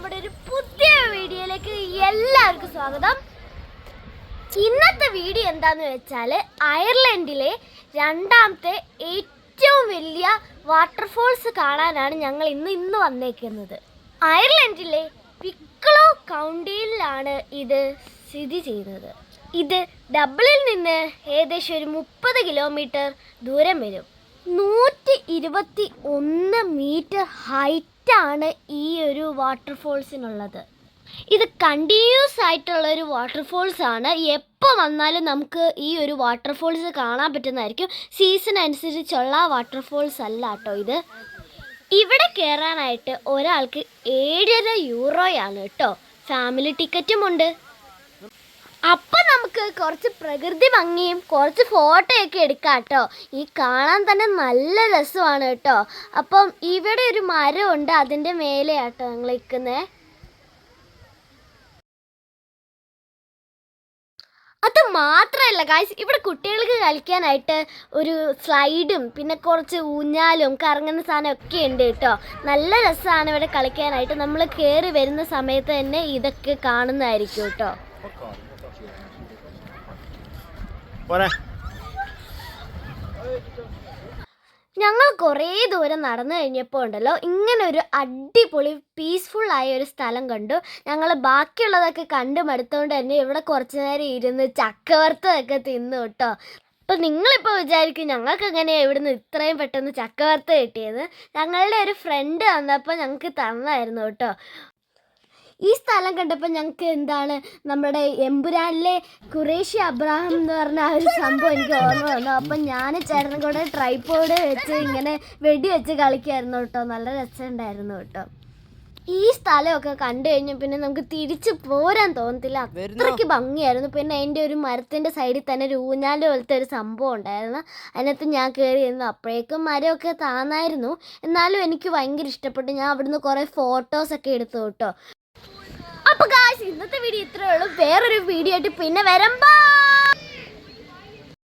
നമ്മുടെ ഒരു പുതിയ വീഡിയോയിലേക്ക് എല്ലാവർക്കും സ്വാഗതം. ഇന്നത്തെ വീഡിയോ എന്താന്ന് വെച്ചാൽ അയർലൻഡിലെ രണ്ടാമത്തെ ഏറ്റവും വലിയ വാട്ടർഫോൾസ് കാണാനാണ് ഞങ്ങൾ ഇന്ന് വന്നേക്കുന്നത്. അയർലൻഡിലെ വിക്ലോ കൗണ്ടിയിലാണ് ഇത് സ്ഥിതി ചെയ്യുന്നത്. ഇത് ഡബ്ലിൽ നിന്ന് ഏകദേശം ഒരു 30 കിലോമീറ്റർ ദൂരം വരും. 121 മീറ്റർ ഹൈറ്റാണ് ഈ ഒരു വാട്ടർഫോൾസിനുള്ളത്. ഇത് കണ്ടിന്യൂസ് ആയിട്ടുള്ളൊരു വാട്ടർഫോൾസ് ആണ്. എപ്പോൾ വന്നാലും നമുക്ക് ഈ ഒരു വാട്ടർഫോൾസ് കാണാൻ പറ്റുന്നതായിരിക്കും. സീസൺ അനുസരിച്ചുള്ള വാട്ടർഫോൾസ് അല്ല കേട്ടോ ഇത്. ഇവിടെ കയറാനായിട്ട് ഒരാൾക്ക് 7.5 യൂറോയാണ് കേട്ടോ. ഫാമിലി ടിക്കറ്റും ഉണ്ട്. അപ്പം നമുക്ക് കുറച്ച് പ്രകൃതി ഭംഗിയും കുറച്ച് ഫോട്ടോയൊക്കെ എടുക്കാം കേട്ടോ. ഈ കാണാൻ തന്നെ നല്ല രസമാണ് കേട്ടോ. അപ്പം ഇവിടെ ഒരു മരമുണ്ട്, അതിൻ്റെ മേലെയാട്ടോ ഞങ്ങൾ നിൽക്കുന്നത്. അത് മാത്രമല്ല ഗായ്സ്, ഇവിടെ കുട്ടികൾക്ക് കളിക്കാനായിട്ട് ഒരു സ്ലൈഡും പിന്നെ കുറച്ച് ഊഞ്ഞാലും കറങ്ങുന്ന സാധനമൊക്കെ ഉണ്ട് കേട്ടോ. നല്ല രസമാണ് ഇവിടെ കളിക്കാനായിട്ട്. നമ്മൾ കയറി വരുന്ന സമയത്ത് തന്നെ ഇതൊക്കെ കാണുന്നതായിരിക്കും കേട്ടോ. ഞങ്ങൾ കുറേ ദൂരം നടന്നു കഴിഞ്ഞപ്പോൾ ഉണ്ടല്ലോ, ഇങ്ങനെ ഒരു അടിപൊളി പീസ്ഫുള്ളായ ഒരു സ്ഥലം കണ്ടു. ഞങ്ങൾ ബാക്കിയുള്ളതൊക്കെ കണ്ടു മടുത്തുകൊണ്ട് തന്നെ ഇവിടെ കുറച്ച് നേരം ഇരുന്ന് ചക്കവറുത്തതൊക്കെ തിന്നു കേട്ടോ. അപ്പോൾ നിങ്ങളിപ്പോൾ വിചാരിക്കും ഞങ്ങൾക്ക് എങ്ങനെയാണ് ഇവിടുന്ന് ഇത്രയും പെട്ടെന്ന് ചക്കവറുത്ത് കിട്ടിയത്. ഞങ്ങളുടെ ഒരു ഫ്രണ്ട് വന്നപ്പോൾ ഞങ്ങൾക്ക് തന്നായിരുന്നു കേട്ടോ. ഈ സ്ഥലം കണ്ടപ്പോൾ ഞങ്ങൾക്ക് നമ്മുടെ എമ്പുരാനിലെ ഖുറേഷി അബ്രാഹം എന്ന് പറഞ്ഞ ആ ഒരു സംഭവം എനിക്ക് ഓർമ്മ വന്നു. അപ്പം ഞാൻ ചേട്ടനും കൂടെ ട്രൈപോഡ് വെച്ച് ഇങ്ങനെ വെടി വെച്ച് കളിക്കുമായിരുന്നു കേട്ടോ. നല്ല രസമുണ്ടായിരുന്നു കേട്ടോ. ഈ സ്ഥലമൊക്കെ കണ്ടു കഴിഞ്ഞാൽ പിന്നെ നമുക്ക് തിരിച്ച് പോരാൻ തോന്നത്തില്ല, അത്രയ്ക്ക് ഭംഗിയായിരുന്നു. പിന്നെ അതിൻ്റെ ഒരു മരത്തിൻ്റെ സൈഡിൽ തന്നെ ഒരു ഊഞ്ഞാല് പോലത്തെ ഒരു സംഭവം ഉണ്ടായിരുന്നു. അതിനകത്ത് ഞാൻ കയറിയിരുന്നു. അപ്പോഴേക്കും മരമൊക്കെ താന്നായിരുന്നു, എന്നാലും എനിക്ക് ഭയങ്കര ഇഷ്ടപ്പെട്ടു. ഞാൻ അവിടുന്ന് കുറേ ഫോട്ടോസൊക്കെ എടുത്തു കേട്ടോ. അപ്പോൾ ഗായ്സ്, ഇന്നത്തെ വീഡിയോ ഇത്രയേ ഉള്ളൂ. വേറൊരു വീഡിയോ ആയിട്ട് പിന്നെ വരാം. ബൈ.